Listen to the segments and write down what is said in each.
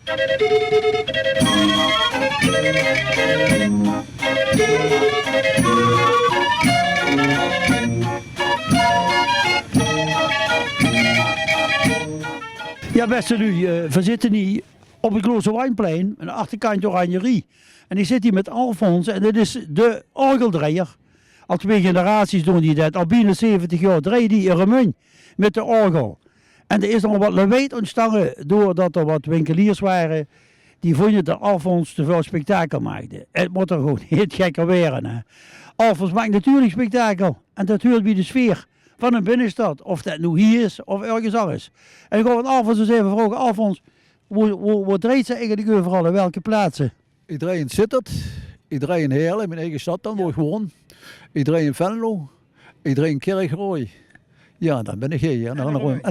Ja, beste nu, we zitten hier op het Klooster Wijnplein, aan de achterkant Oranjerie. En ik zit hier met Alfons en dit is de orgeldraaier. Al 2 generaties doen die dat. Al binnen 70 jaar draaien die in Remun met de orgel. En er is nog wat leweet ontstaan doordat er wat winkeliers waren. Die vonden dat Alfons te veel spektakel maakte. Het moet er gewoon heel gekker weren. Hè. Alfons maakt natuurlijk spektakel. En dat hoort bij de sfeer van een binnenstad. Of dat nu hier is of ergens anders. En ik ga van Alfons eens even vragen. Alfons, wat draait ze eigenlijk overal? In welke plaatsen? Ik draai in Sittard, ik draai in Heerlen, mijn eigen stad dan, waar ik woon. Ik draai in Venlo, ik draai in Kerkrooi. Ja, dan ben ik hier, en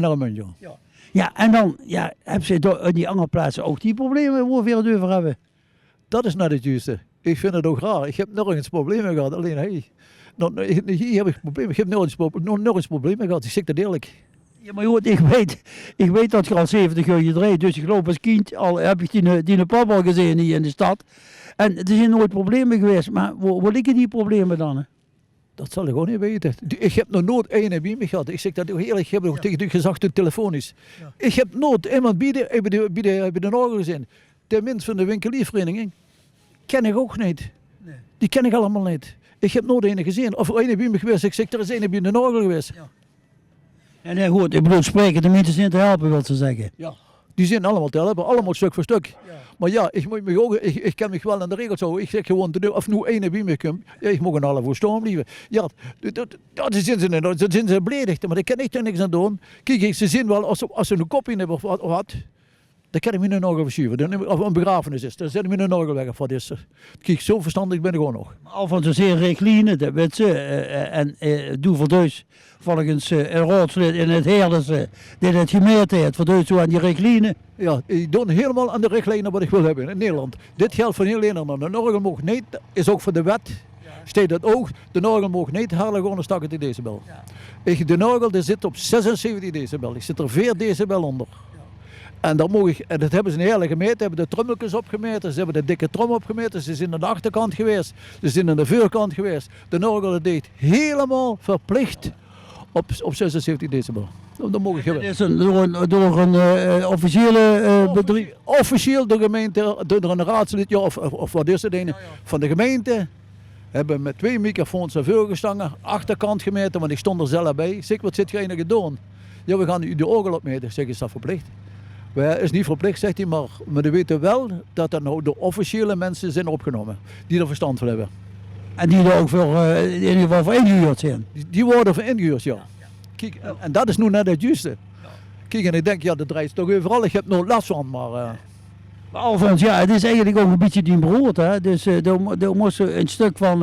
dan een ja. Ja, en dan hebben ze in die andere plaatsen ook die problemen waar we het over hebben. Dat is net het juiste. Ik vind het ook raar. Ik heb nergens problemen gehad, alleen hij. Hier heb ik problemen. Ik heb nergens problemen gehad, ik zeg dat eerlijk. Ja, maar goed, ik weet dat je al 70 jaar draait, dus ik geloof als kind al heb ik die pap al gezien hier in de stad. En er zijn nooit problemen geweest, maar waar liggen die problemen dan? Hè? Dat zal ik gewoon niet weten. Ik heb nog nooit een bij me gehad. Ik zeg dat eerlijk, ik heb het ook tegen u gezegd toen telefonisch. Ja. Ik heb nooit iemand bij de orgel gezien. Tenminste van de winkeliervereniging ken ik ook niet. Nee. Die ken ik allemaal niet. Ik heb nooit een gezien. Of er een bij me geweest, ik zeg er is een bij de orgel geweest. Ja. En goed, ik bedoel spreken de mensen in te helpen, wil ze zeggen. Ja. Die zijn allemaal te helpen, allemaal stuk voor stuk. Ja. Maar ja, ik ken me wel aan de regels houden. Ik zeg gewoon, of nu één bij me komt, ja, ik mag een half voor staan blijven. Ja, dat zijn ze beledigd, maar daar kan ik er niks aan doen. Kijk, ze zien wel, als ze een kop in hebben of wat, dan kan ik me een orgel verschuiven. Of een begrafenis is, dan zet ik me een orgel weg of wat is er. Kijk, zo verstandig ben ik gewoon nog. Alfons is zeer recline, dat weet ze. En doe voor dus volgens een raadslid in het Heerlense, die het gemeente heeft, voor dus zo aan die recline. Ja, ik doe helemaal aan de richtlijnen wat ik wil hebben in Nederland. Dit geldt voor heel Nederland. Een orgel mag niet, is ook voor de wet, staat dat ook, de orgel mag niet harder gewoon dan 80 decibel. Ja. De orgel die zit op 76 decibel, ik zit er 4 decibel onder. En dat hebben ze een hele gemeten, hebben de trommeltjes opgemeten, ze hebben de dikke trom opgemeten, ze zijn aan de achterkant geweest, ze zijn aan de voorkant geweest. De orgel deed helemaal verplicht op 76 decibel. Dat mogen we. Dat is door een officiële bedrijf? Officieel door de gemeente, door een raadslid, ja, of wat is het een, van de gemeente. Hebben met 2 microfoons naar voren gestangen, achterkant gemeten, want ik stond er zelf bij. Zeg, wat zit je eigenlijk doen? Ja, we gaan u de orgel opmeten. Zeg, is dat verplicht? Is niet verplicht, zegt hij, maar we weten wel dat er nou de officiële mensen zijn opgenomen, die er verstand van hebben. En die er ook in ieder geval voor ingehuurd zijn? Die worden voor ingehuurd, ja. Kijk, en dat is nu net het juiste. Kijk, en ik denk, ja, dat draait toch overal, ik heb nooit last van, maar... Maar Alfons, ja, het is eigenlijk ook een beetje die brood, hè. Dus daar moest een stuk van...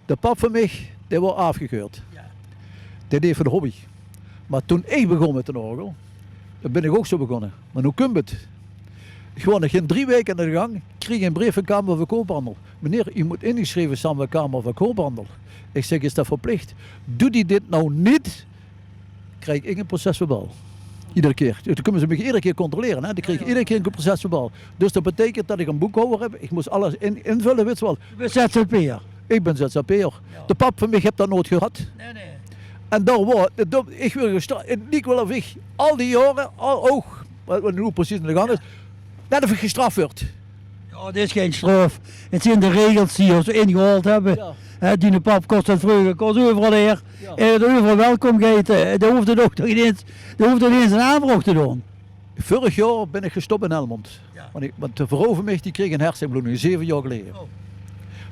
De pap van mij, die wordt afgekeurd. Ja. Die deed voor de hobby. Maar toen ik begon met een orgel, dan ben ik ook zo begonnen. Maar hoe komt het? Gewoon, ik ging 3 weken aan de gang, kreeg een brief van Kamer van Koophandel. Meneer, u moet ingeschreven staan bij Kamer van Koophandel. Ik zeg, is dat verplicht? Doe die dit nou niet, krijg ik een procesverbaal. Iedere keer. Dan kunnen ze me iedere keer controleren. Hè? Dan krijg ik iedere keer een procesverbaal. Dus dat betekent dat ik een boekhouder heb. Ik moest alles invullen, weet je wel. U bent ZZP'er? Ik ben ZZP'er. Ja. De pap van mij heeft dat nooit gehad. Nee. En dan ik wil niet wel of ik al die jaren, wat nu precies in de gang is, net of ik gestraft werd. Ja, dit is geen straf. Het zijn de regels die ons ingehaald hebben. Ja. Die pap kost het vroeger, kost overal hier. Ja. En overal welkom geheten. Daar hoeft het ook niet eens een aanvraag te doen. Vorig jaar ben ik gestopt in Helmond. Ja. Want de vrouw mij die kreeg een hersenbloeding, 7 jaar geleden. Oh.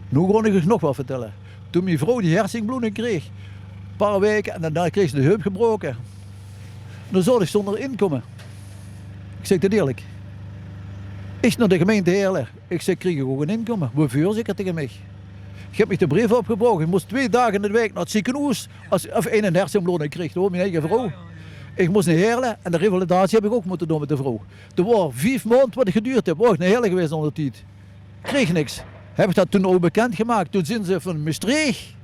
Nu kon ik het nog wel vertellen. Toen mijn vrouw die hersenbloeding kreeg, een paar weken, en daarna kreeg ze de heup gebroken. Dan zou ik zonder inkomen. Ik zeg dat eerlijk. Ik naar de gemeente Heerlen. Ik zeg, kreeg ik ook een inkomen? Waarvoor zeg ik tegen mij? Ik heb me de brief opgebroken. Ik moest 2 dagen in de week naar het ziekenhuis. Of een hersenbloeding kreeg, hoor, mijn eigen vrouw. Ik moest naar Heerlen en de revalidatie heb ik ook moeten doen met de vrouw. Er waren 5 maanden wat ik geduurd heb. Was ik naar Heerlen geweest onder de tijd. Kreeg niks. Heb ik dat toen ook bekendgemaakt. Toen zijn ze van Maastricht,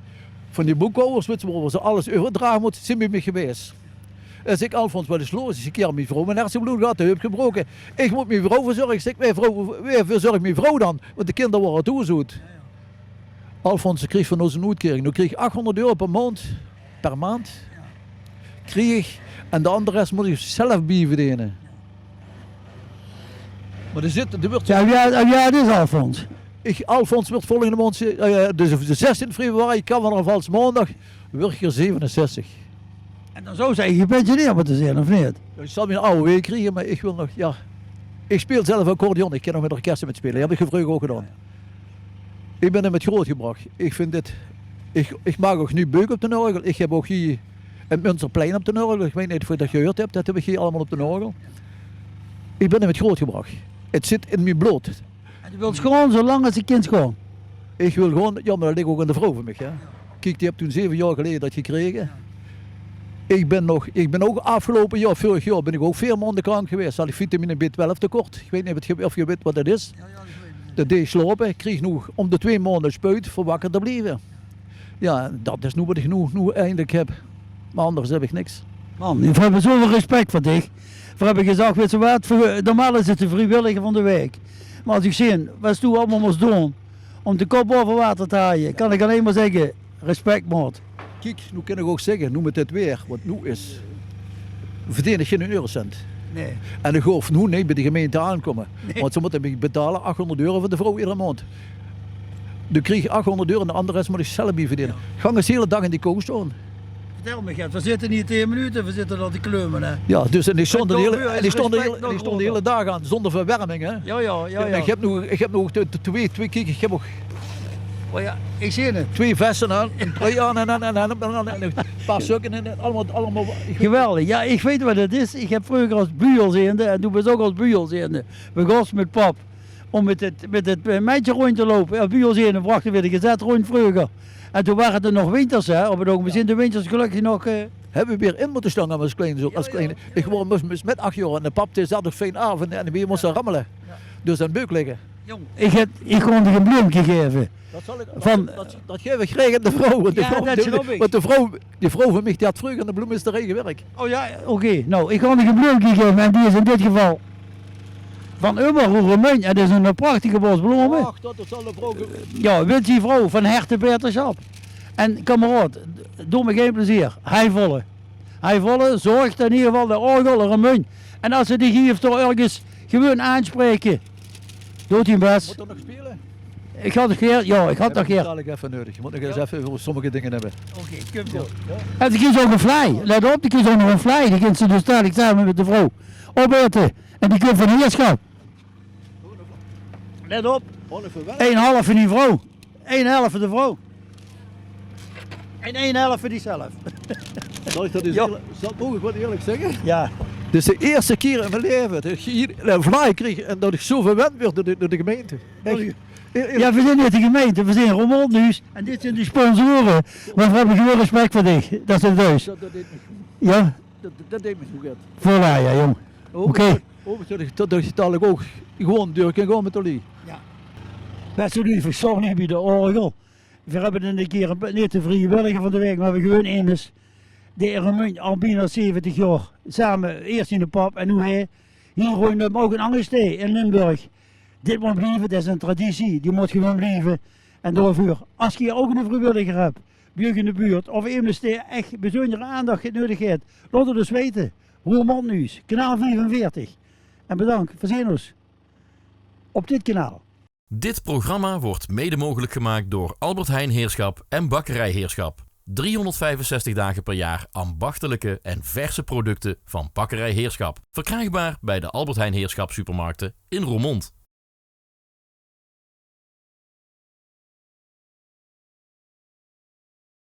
van die boekhouders, waar ze alles overdragen moeten, zijn bij mij geweest. Als ik Alfons wel eens los is, een keer mijn vrouw mijn hersenbloed gehad, de heup gebroken. Ik moet mijn vrouw verzorgen. Ik zeg, wij verzorgen mijn vrouw dan, want de kinderen worden toegezoet. Alfons kreeg van ons een uitkering. Nu kreeg ik €800 per maand. Kreeg, en de andere rest moet ik zelf bijverdienen. Maar er zit, er wordt... Ja, het is Alfons. Alfons wordt volgende maand, dus de 16 februari, carnavalsmaandag, maandag, word je 67. En dan zou zeggen, gepensioneerd moeten zijn, of niet? Ik zal mijn AOW krijgen, maar ik wil nog, ja. Ik speel zelf accordeon, ik kan nog met orkesten met spelen, dat heb ik vroeger ook gedaan. Ik ben er met grootgebracht. Ik vind dit, ik maak ook nu beuk op de orgel. Ik heb ook hier het Münsterplein op de orgel. Ik weet niet of je dat gehoord hebt, dat heb ik hier allemaal op de orgel. Ik ben er met grootgebracht. Het zit in mijn bloed. En je wilt gewoon zo lang als je kind gewoon. Ik wil gewoon, ja, maar dat ligt ook aan de vrouw van mij. Hè. Kijk, die heb toen 7 jaar geleden dat gekregen. Ik ben ook afgelopen jaar, vorig jaar, ben ik ook 4 maanden krank geweest. Had ik vitamine B12 tekort. Ik weet niet of je weet wat dat is. Dat deed slopen. Ik kreeg nu om de 2 maanden spuit voor wakker te blijven. Ja, dat is nu wat ik nu eindelijk heb. Maar anders heb ik niks. Man, we hebben zoveel respect voor dich. We hebben gezegd, weet je wat, normaal is het de vrijwilliger van de week. Maar als ik zie, wat je allemaal moest doen om de kop boven water te halen, kan ik alleen maar zeggen, respect maat. Kijk, nu kan ik ook zeggen, noem het dit weer, want nu is, verdien ik geen eurocent. Nee. En ik hoef nu niet bij de gemeente aankomen. Nee. Want ze moeten me betalen €800 voor de vrouw iedere maand. Dan krijg je €800 en de andere rest moet ik zelf bij verdienen. Ik ga de hele dag in die kook staan. Vertel me, Gert, we zitten niet 10 minuten, we zitten al die kleumen. Hè. Ja, dus en die stonden de hele dag aan, zonder verwarming. Hè. Ja. En ik heb nog twee kijk, ik heb ook... Oh ja, ik zie het. 2 vesten aan, een trui aan en een paar sokken en allemaal... Geweldig, ja, ik weet wat het is. Ik heb vroeger als buurziende, en toen was ik ook als buurziende, begonnen met pap, om met het meisje rond te lopen. Ja, buurziende brachten we de gezet rond vroeger. En toen waren er nog winters, hè, op het ogenblik. We zijn de winters gelukkig nog... Hebben we weer in moeten staan als klein. Ik gewoon met 8 jaar en de pap zei dat fijn avond en we moesten rammelen. Dus aan beuk liggen. Jong, ik kon er een bloemje geven. Dat geef ik graag aan de vrouw. Want die vrouw van mij die had vroeger aan de bloemisterij gewerkt. Oh ja, oké. Nou, ik kon er een bloemje geven en die is in dit geval van Ummerroeremunt. Het is een prachtige bos bloemen. Ach, dat is al de vrouw. Ja, wil die vrouw van Hertenbeterschap. En kameraad, doe me geen plezier. Hij volle zorgt in ieder geval de orgel een munt. En als ze die geeft door ergens gewoon aanspreken, doet hij best. Moet er nog spelen? Ik had nog keer, ja, ik had nog keer. Dat ik even nodig. Je moet nog eens even voor sommige dingen hebben. Oké, kom zo. En die kiest ook een fly. Let op, die kiest ook nog een fly. Die kunt ze dus dadelijk samen met de vrouw opeten. En die komt van de heerschap. Let op. 1,5 voor die vrouw. 1,5 voor de vrouw. En 1,5 voor die zelf. Zal ik dat eens mag ik wat eerlijk zeggen? Ja. Dit is de eerste keer in mijn leven dat ik hier een fly kreeg en dat ik zo verwend werd door de gemeente. Echt. Ja, we zijn niet de gemeente, we zijn Roermond Nieuws en dit zijn de sponsoren. Maar we hebben gewoon respect voor dich, dat is het thuis. Dat deed me. Ja? Dat deed me zo goed. Voilà, ja jong. Oké. Dat ik dadelijk ook gewoon deur kan gaan met de lie. Ja. Beste lieve, sorry bij de orgel. We hebben een keer niet de vrijwilliger van de week, maar we gewoon eens. De Eremund al bijna 70 jaar. Samen eerst in de pap en nu hij. Hier gewoon ook een Angestee in Limburg. Dit moet blijven, dat is een traditie, die moet gewoon blijven. En doorvuur, als je hier ook een vrijwilliger hebt, bij je in de buurt, of iemand die echt bijzondere aandacht nodig heeft, laat het dus weten. Roermond Nieuws, kanaal 45. En bedankt voor zien ons op dit kanaal. Dit programma wordt mede mogelijk gemaakt door Albert Heijn Heerschap en Bakkerij Heerschap. 365 dagen per jaar ambachtelijke en verse producten van Bakkerij Heerschap. Verkrijgbaar bij de Albert Heijn Heerschap supermarkten in Roermond.